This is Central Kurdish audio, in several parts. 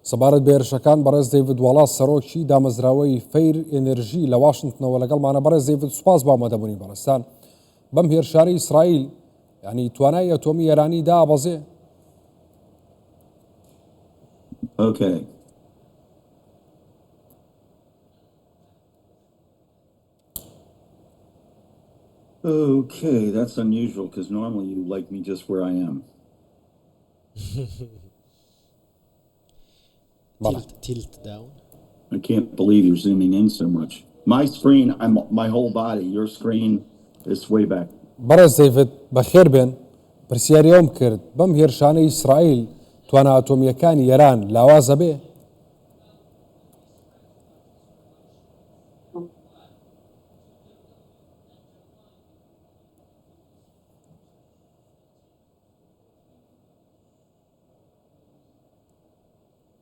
سەبارەت بە هێرشەکان بەڕێز دەیڤد واڵاس سەرۆکی دامەزراوەی فەیر ئێنەرژی لە واشنگتنەوە لەگەڵمانە. بەڕێز دەیڤد سوپاس بۆ ئامادەبوونی بەڕێستان. بەم هێرشانەی ئیسرائیل ینی توانای ئەتۆمی ئێرانی دابەزێ؟ Okay. Okay, that's unusual because normally you like me just where I am. Tilt down. I can't believe you're zooming in so much. My screen, my whole body. Your screen is way back. بەڕێز دەیڤد بەخێر بێن. پرسیاری ئەوم کرد بەم هێرشانەی ئیسرائیل توانە ئەتۆمیەکانی ئێران لاوازە بێ؟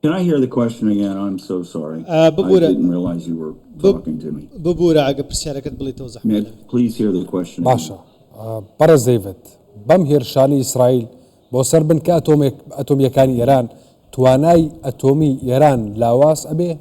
Can I hear the question again? I'm so sorry. I didn't realize you were talking to me. Please hear the question. باشە. بەڕێز دەیڤد بەم هێرشانی ئیسرائیل بۆ سەر بن کە ئەتۆمیەکانی ئێران توانای ئەتۆمی ئێران لاواز ئەبێ؟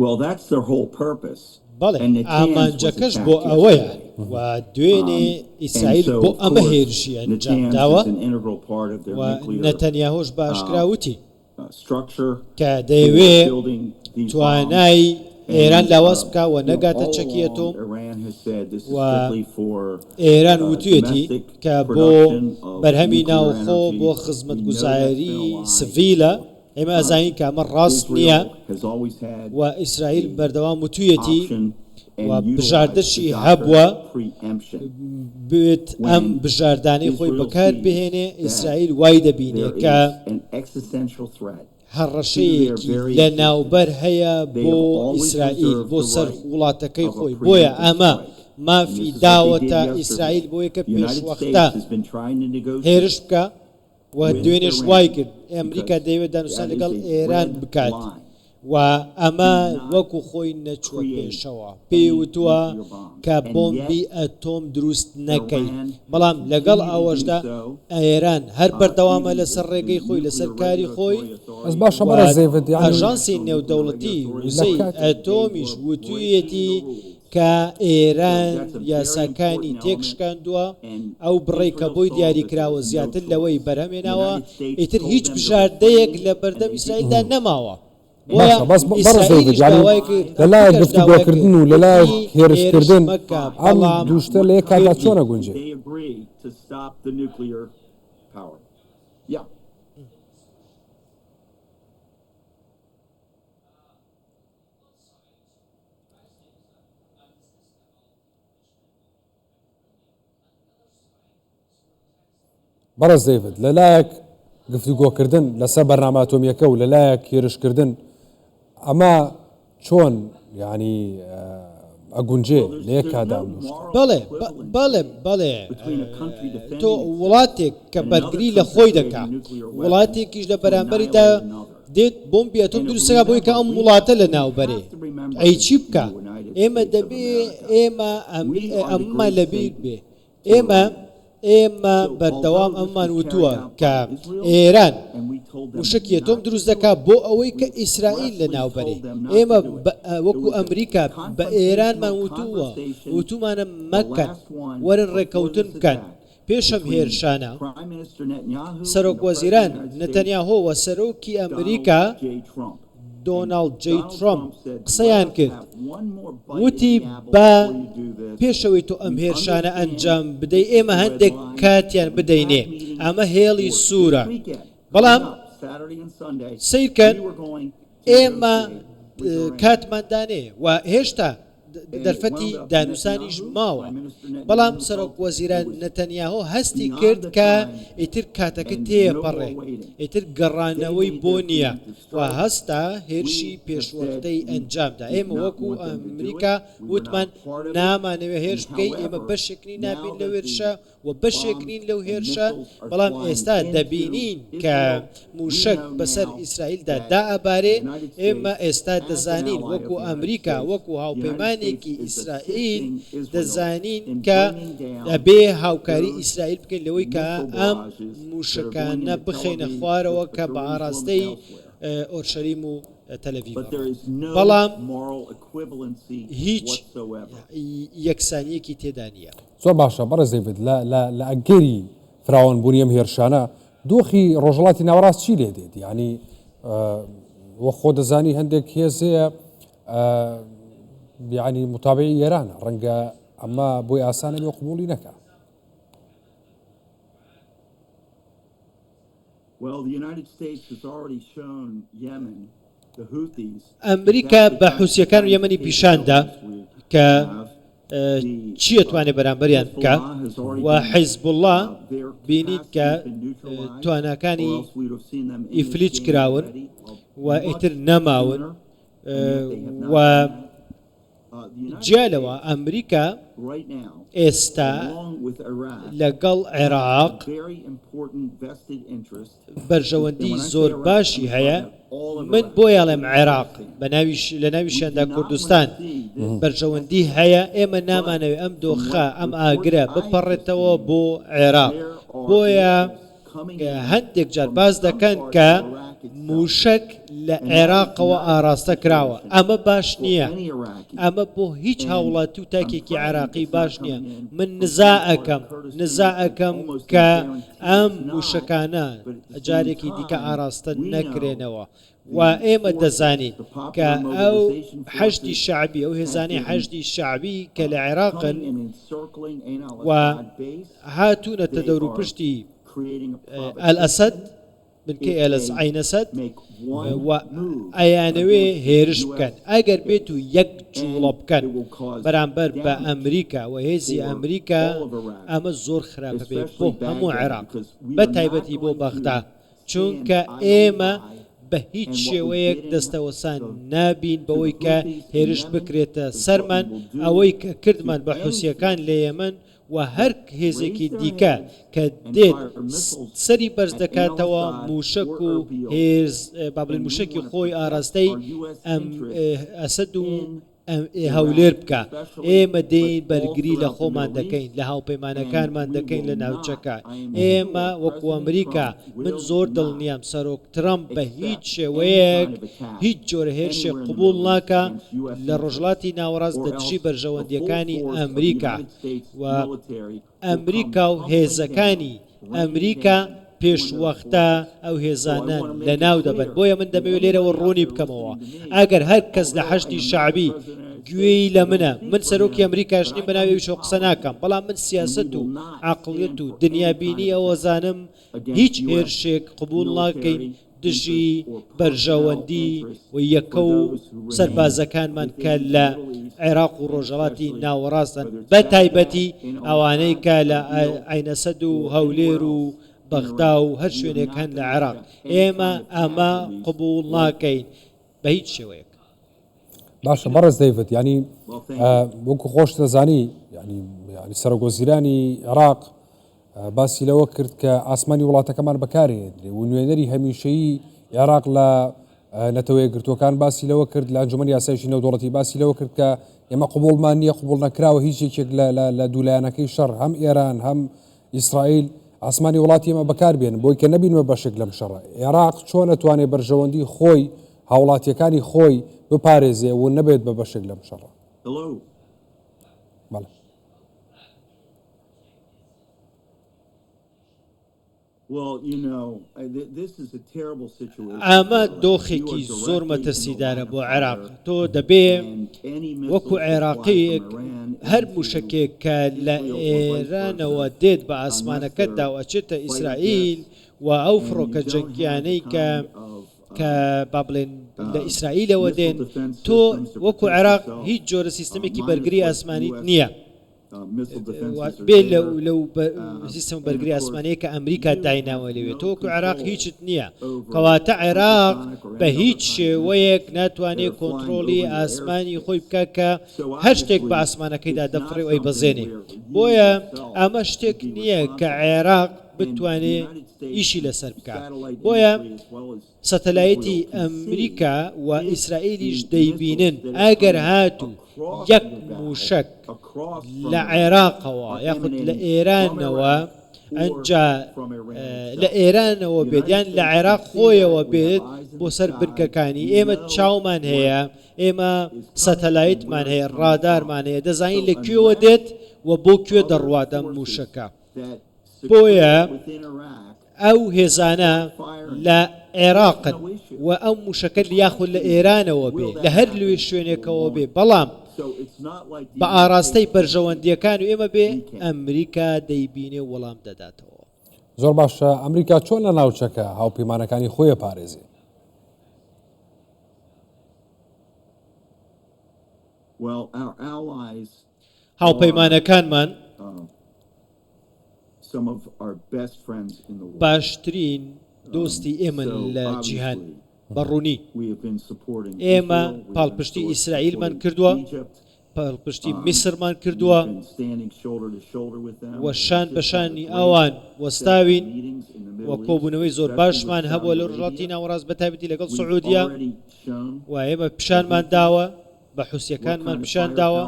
Well, that's their whole purpose. بەڵێ ئامانجەکەش بۆ ئەوەیە و دوێنێ ئیسرائیل بۆ ئەمە هێرشی ئەنجام داوە و نەتەنیاهۆش باشکراوتی کە دەیەوێ توانای ئێران لاواز بکە و نەگاتە چەکی ئەتۆم و ئێران وتوێتی کە بۆ بەرهەمی ناوخۆ بۆ خزمەتگوزاری سڤیلە ئێمە ئەزانین کە ئەمە ڕاست نییە و ئیسرائیل بەردەوام وتوویەتی و بژاردەشی هەبووە بێت ئەم بژاردانەی خۆی بەکار بهێنێ. ئیسرائیل وای دەبینێ کە هەڕەشەیەکی لە ناوبەر هەیە بۆ ئیسرائیل بۆ سەر وڵاتەکەی خۆی، بۆیە ئەمە مافی داوەتە ئیسرائیل بۆ یەکە پێشوەختە هێرش بکە و دوێنێش وای کرد ئەمریکا دەیەوێت دانوستان لەگەڵ ئێران بکات و ئەمە وەکو خۆی نەچوە پێشەوە پێی وتووە کە بۆمبی ئەتۆم دروست نەکەی، بەڵام لەگەڵ ئەوەشدا ئێران هەر بەردەوامە لەسەر ڕێگەی خۆی لەسەر کاری خۆی. ئاژانسی نێودەوڵەتی وزەی ئەتۆمیش وتوویەتی کە ئێران یاساکانی تێکشکاندووە ئەو بڕێ کە بۆی دیاریکراوە زیاتر لەوەی بەرهەمێناوە ئیتر هیچ بژاردەیەک لە بەردەم ئیسرائیلدا نەماوە. لەلایەک گفتوگۆکردن و لەلایەک هێرشکردن ئەم دووشتە لە یەک کاتا چۆنە گونجێ؟ بەڕێز دەیڤد لەلایەک گفتوگۆکردن لەسەر بەرنامە ئەتۆمیەکە و لەلایەک هێرشکردن ئەمە چۆن ینی ئەگونجێ لە یەک کادا؟ بەڵێ تۆ وڵاتێک کە بەرگری لە خۆی دەکا وڵاتێکیش لە بەرامبەریدا دێت بۆمبی ئەتۆم دروستەکە بۆی کە ئەم وڵاتە لە ناوبەرێ ئەی چی بکە؟ ئێمە دەبێ ئەمە لەبیر بێ ئێمە بەردەوام ئەممان وتووە کە ئێران وشکی ئەتۆم دروست دەکات بۆ ئەوەی کە ئیسرائیل لە ناوبەرێ. ئێمە وەکو ئەمریکا بە ئێرانمان وتومانە مەکەن وەرن ڕێکەوتن بکەن. پێشەم هێرشانە سەرۆک وەزیران نەتەنیاهۆ و سەرۆکی ئەمریکا دۆناڵد جەی ترۆمپ قسەیان کرد، وتی بە پێشەوەی تۆ ئەم هێرشانە ئەنجام بدەی ئێمە هەندێک کاتیان بدەینێ، ئەمە هێڵی سوورە، بەڵام سیرکەن ئێمە کاتماندانێ و هێشتا دەرفەتی دانووسانیش ماوە. بەڵام سەرۆک وەزیران نەتەنیاهۆ هەستی کرد کە ئیتر کاتەکە تێپەڕێ، ئیتر گەڕانەوەی بۆ نییە و هەستا هێرشی پێشوەختەی ئەنجامدا. ئێمە وەکو ئەمریکا وتمان نامانەوێ هێرش بکەی، ئێمە بەشێکنی نابین لەو هێرشە و بەشێکنین لەو هێرشە، بەڵام ئێستا دەبینین کە موشک بەسەر ئیسرائیلدا دائەبارێ. ئێمە ئێستا دەزانین وەکو ئەمریکا وەکو هاوپەیمانی هێزانێکی ئیسرائیل دەزانین کە ئەبێ هاوکاری ئیسرائیل بکەین لەوەی کە ئەم موشکانە بخێنە خوارەوە کە بە ئاراستەی ئۆرشەلیم و تەلەڤیڤ بەڵام هیچ یەکسانیەکی تێدا نییە. زۆر باشە بەڕێز دەیڤد لە ئەگەری فراوانبوونی ئەم هێرشانە دۆخی ڕۆژهەڵاتی ناوەڕاست چی لێ دێت؟ یعنی وە خۆ دەزانی هەندێک هێز هەیە یعنی متابعی ئێرانە ڕەنگە ئەمە بۆی ئاسانە بێ قبوڵی نەکە. ئەمریکا بە حوسیەکان و یەمەنی پیشاندا کە چی ئەتوانێت بەرامبەریان بکە و حیزب الله بینیت کە تواناکانی ئیفلیچ کراون و ئیتر نەماون و جیالەوە ئەمریکا ئێستا لەگەڵ عێراق بەرژەوەندی زۆر باشی هەیە. من بۆ یاڵێم عێراق لە ناویشیاندا کوردستان بەرژەوەندی هەیە. ئێمە نامانەوێت ئەم دۆخە ئەم ئاگرە بپەڕێتەوە بۆ عێراق. بۆیە هەندێک جار باز دەکەن کە موشک لە عێراقەوە ئاراستە کراوە. ئەمە باش نییە. ئەمە بۆ هیچ هاوڵاتی و تاکێکی عێراقی باش نییە. من نزاعەکەم کە ئەم موشکانە جارێکی دیکە ئاراستە نەکرێنەوە و ئێمە دەزانین کە ئەو حەشتی شعبی ئەو هێزانەی حەشتی شعبی کە لە عێراقن و هاتوونەتە دەور و پشتی ئەلئەسەد بنکەی عینەسەد و ئەیانەوێ هێرش بکەن. ئەگەر بێت و یەک جوڵە بکەن بەرامبەر بە ئەمریکا و هێزی ئەمریکا ئەمە زۆر خراپە بێت بۆ هەموو عێراق بە تایبەتی بۆ بەغدا، چونکە ئێمە بە هیچ شێوەیەک دەستەوەسان نابین بەوەی کە هێرش بکرێتە سەرمان. ئەوەی کە کردمان بە حوسیەکان لە یەمەن و هەر هێزێکی دیکە کە دێت سەری بەرز دەکاتەوە موشک و هێز بابلین موشکی خۆی ئاراستەی ئەسەد و هەولێر بکە. ئێمە دێین بەرگری لە خۆمان دەکەین، لە هاوپەیمانەکانمان دەکەین لە ناوچەکە. ئێمە وەکو ئەمریکا من زۆر دڵنیام سەرۆک ترەمپ بە هیچ شێوەیەک هیچ جۆرە هێرشێک قبول ناکە لە ڕۆژهەڵاتی ناوەڕاست دەدژی بەرژەوەندیەکانی ئەمریکا و ئەمریکا و هێزەکانی ئەمریکا پێشوەختە ئەو هێزانە لە ناو دەبن. بۆیە من دەمەوێت لێرەوە ڕوونی بکەمەوە. ئەگەر هەر کەس لە حەشتی شعبی گوێی لە منە، من سەرۆکی ئەمریکاش نیم بە ناوێویشەوە قسە ناکەم، بەڵام من سیاسەت و عەقڵیەت و دنیابینی ئەوە زانم هیچ هێرشێک قبول ناکەین دژی بەرژەوەندی و یەکە و سەربازەکانمان کە لە عێراق و ڕۆژهەڵاتی ناوەڕاستن، بە تایبەتی ئەوانەی کە لە عینەسەد و هەولێر و بەغدا و هەر شوێنێک هەن لە عێراق. ئێمە ئەمە قبول ناکەین بە هیچ شێوەیەک. باشە بەڕێز دەیڤد، ینی وەکو خۆش دەزانی ینی سەرۆکوەزیرانی عێراق باسی لەوە کرد کە ئاسمانی وڵاتەکەمان بەکارهێنرێ و نوێنەری هەمیشەیی عێراق لە نەتەوە یەکگرتووەکان باسی لەوە کرد، لە ئەنجومەنی یاسایشی نێودوڵەتی باسی لەوە کرد کە ئێمە قبوڵمان نییە، قبوڵ نەکراوە هیچ یەکێک لە دوولایەنەکەی شەڕ هەم ئێران هەم ئیسرائیل ئاسمانی وڵاتی ئێمە بەکاربێن بۆی کە نەبینمە بەشێک لەم شەڕە. عێراق چۆن ئەتوانێت بەرژەوەندی خۆی هاوڵاتیەکانی خۆی بپارێزێ و نەبێت بە بەشێک لەم شەڕە؟ ئەمە دۆخێکی زۆر مەترسیدارە بۆ عێراق. تۆ دەبێ وەکو عێراقیەک هەر موشکێک کە لە ئێرانەوە دێت بە ئاسمانەکەتدا و ئەچێتە ئیسرائیل و ئەو فڕۆکە جەنگیانەی کە با بڵێن لە ئیسرائیلەوە دێن، تۆ وەکو عێراق هیچ جۆرە سیستەمێکی بەرگری ئاسمانیت نییە بێ لەو سیستەم بەرگری ئاسمانەیە کە ئەمریکا دایناوە لەوێت. تۆ وەکو عێراق هیچت نییە، کەواتە عێراق بە هیچ شێوەیەک ناتوانێت کۆنتترۆلی ئاسمانی خۆی بکە کە هەر شتێک بە ئاسمانەکەیدا دەفڕێ ئەوی بەزێنێ. بۆیە ئەمە شتێک نییە کە عێراق بتوانێ ئیشی لەسەر بکە بۆیە سەتەلایەتی ئەمریکا و ئیسرائیلیش دەیبینن ئەگەر هاتوو یەک موشک لە عێراقەوە یاخود لە ئێرانەوە ئەنجا لە ئێرانەوە بێت یان لە عێراق خۆیەوە بێت بۆ سەر برکەکانی ئێمە چاومان هەیە ئێمە سەتەلایتمان هەیە ڕادارمان هەیە دەزانین لەکوێوە دێت و بۆ کوێ دەڕواتە موشەکە بۆیە ئەو هێزانە لە عێراقن و ئەو موشەکە یاخود لە ئێرانەوە بێ لە هەر لوێ شوێنێکەوە بێ بەڵام بە ئاراستەی بەرژەوەندیەکان و ئێمە بێ ئەمریکا دەیبینێ وەڵام دەداتەوە زۆر باشە ئەمریکا چۆن لە ناوچەکە هاوپەیمانەکانی خۆی پارێزی هاوپەیمانەکانمان باشترین دۆستی ئێمە لە جیهان بەڕوونی ئێمە پاڵپشتی ئیسرائیلمان کردووە پاڵپشتی میسرمان کردووە و شان بەشانی ئەوان وەستاوین و کۆبوونەوەی زۆر باشمان هەبووە لە ڕۆژهەڵاتی ناوەڕاست بەتایبەتی لەگەڵ سعودیا و ئێمە پیشانمان داوە بە حوسیەکانمان پیشان داوە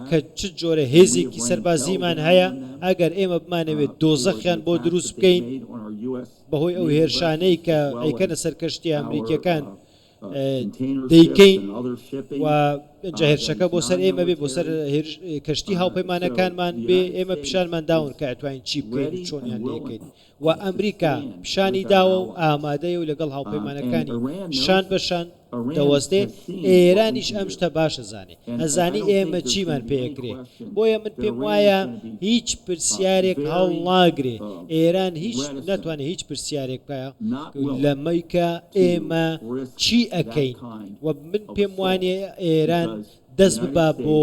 کە چ جۆرە هێزێکی سەربازیمان هەیە ئەگەر ئێمە بمانەوێت دۆزەخیان بۆ دروست بکەین بەهۆی ئەو هێرشانەی کە ئەیکەنە سەر کەشتی ئەمریکیەکان دەیکەین و هێرشەکە بۆ سەر ئێمە بێ بۆ سەر کەشتی هاوپەیمانەکانمان بێ ئێمە پیشانمان داون کە ئەتوانین چی بکەین و چۆنیان لێکەین و ئەمریکا پیشانی داوە و ئامادەیە و لەگەڵ هاوپەیمانەکانی شان بەشان دەوەستێ ئێرانیش ئەم شتە باشە زانێ ئەزانی ئێمە چیمان پێکرێ بۆیە من پێم وایە هیچ پرسیارێک هەڵ ناگرێ ئێران هیچ ناتوانێت هیچ پرسیارێک بکە لەمەیکە ئێمە چی ئەەکەین و من پێم وانێ ئێران دەست ببا بۆ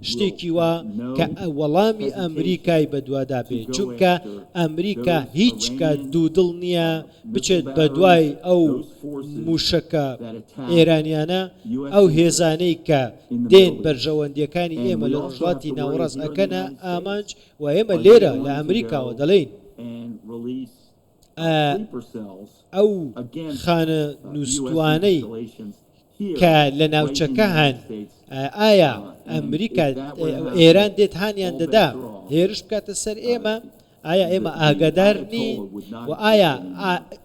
شتێکی وە کە وەڵامی ئەمریکای بەدوادا بێت چونکە ئەمریکا هیچ کە دوودڵ نییە بچێت بە دوای ئەو موشەکە ئێرانیانە ئەو هێزانەی کە دێن بەرژەوەندیەکانی ئێمە لە ڕۆژهەڵاتی ناوەڕاست ئەکەنە ئامانج و ئێمە لێرە لە ئەمریکاوە دەڵێن ئەو خانە نووسوانەی کە لە ناوچەکە هەن ئایا ئەمریکا ئێران دێت هاانیان دەدا هێرش بکاتە سەر ئێمە ئایا ئێمە ئاگادار نین و ئایا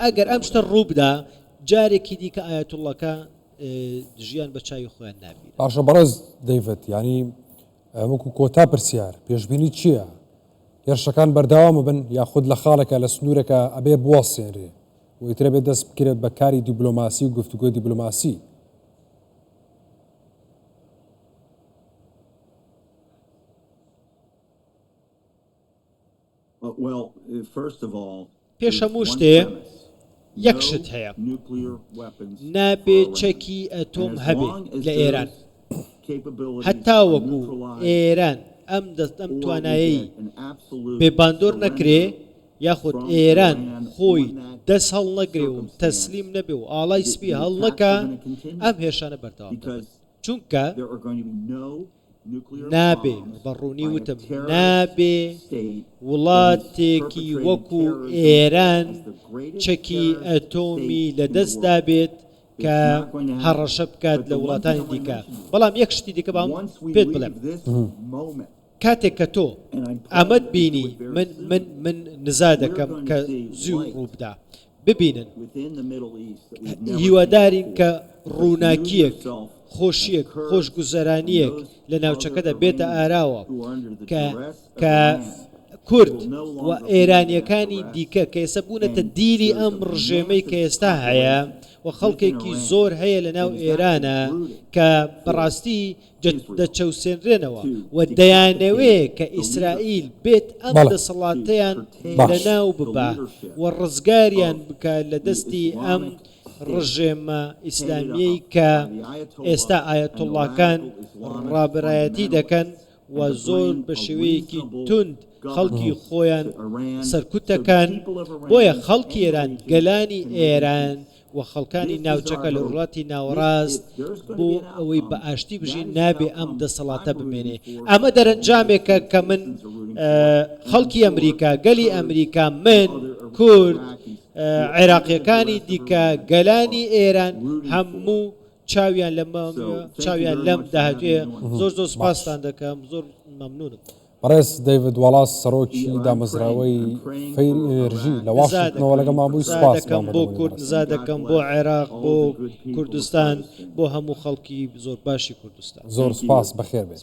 ئەگەر ئەم شتە ڕوو بدا جارێکی دیکە ئایەتوڵەکە ژیان بە چاوی خۆیان نابێت باشە بەڕێز دەیڤێت ینی وەکو کۆتا پرسیار پێشبینی چییە هێرشەکان بەردەوامە بن یاخود لە خاڵێکە لە سنوورەکە ئەبێ بوەسێنرێ و ئیترە بێت دەست بکرێت بە کاری دیبلۆماسی و گفتوگۆی دیبلۆماسی پێش هەموو شتێ یەک شت هەیە نابێ چەکی ئەتۆم هەبێ لە ئێران هەتا وەکو ئێران ئەم توانایی بێباندۆر نەکرێ یاخود ئێران خۆی دەست هەڵ نەگرێ و تەسلیم نەبێ و ئاڵای سپی هەڵ نەکە ئەم هێرشانە بەردەوام چونکە نابێ بەڕوونی وتم نابێ وڵاتێکی وەکو ئێران چەکی ئەتۆمی لەدەستدا بێت کە هەڕەشە بکات لە وڵاتانی دیکە بەڵام یەک شتی دیکە بام پێت بڵێم کاتێک کە تۆ ئەمەد بینی من نزا دەکەم کە زوو ڕووبدا ببینن هیوادارین کە ڕووناکیەک خۆشیەک خۆشگوزەرانیەک لە ناوچەکەدا بێتە ئاراوە کە کورد و ئێرانیەکانی دیکە کە ئێستا بوونەتە دیلی ئەم ڕژێمەی کە ئێستا هەیە و خەڵکێکی زۆر هەیە لە ناو ئێرانە کە بەڕاستی دەچەوسێنرێنەوە و دەیانەوێ کە ئیسرائیل بێت ئەم دەسەڵاتەیان لە ناو ببا و ڕزگاریان بکە لە دەستی ئەم ڕژێمە ئیسلامیەی کە ئێستا ئایەتوڵڵاکان ڕابرایەتی دەکەن و زۆر بە شێوەیەکی توند خەڵکی خۆیان سەرکوتەکان بۆیە خەڵکی ئێران گەلانی ئێران و خەڵکانی ناوچەکە لە وڵاتی ناوەڕاست بۆ ئەوەی بە ئاشتی بژین نابێ ئەم دەسەڵاتە بمێنێ ئەمە دەرەنجامێکە کە من خەڵکی ئەمریکا گەلی ئەمریکا من کورد عێراقیەکانی دیکە گەلانی ئێران هەموو چاویان لەم داهاتوێ زۆر سوپاستان دەکەم زۆر مەمنونم. بەڕێز دەیڤد واڵاس سەرۆکی دامەزراوەی فەیری ئێنێرژی لە واشنگتنەوە لەگەڵمان بووی سوپاس دەکەم بۆ کورد نزا دەکەم بۆ عێراق بۆ کوردستان بۆ هەموو خەڵکی زۆر باشی کوردستان زۆر سوپاس بەخێر بێت.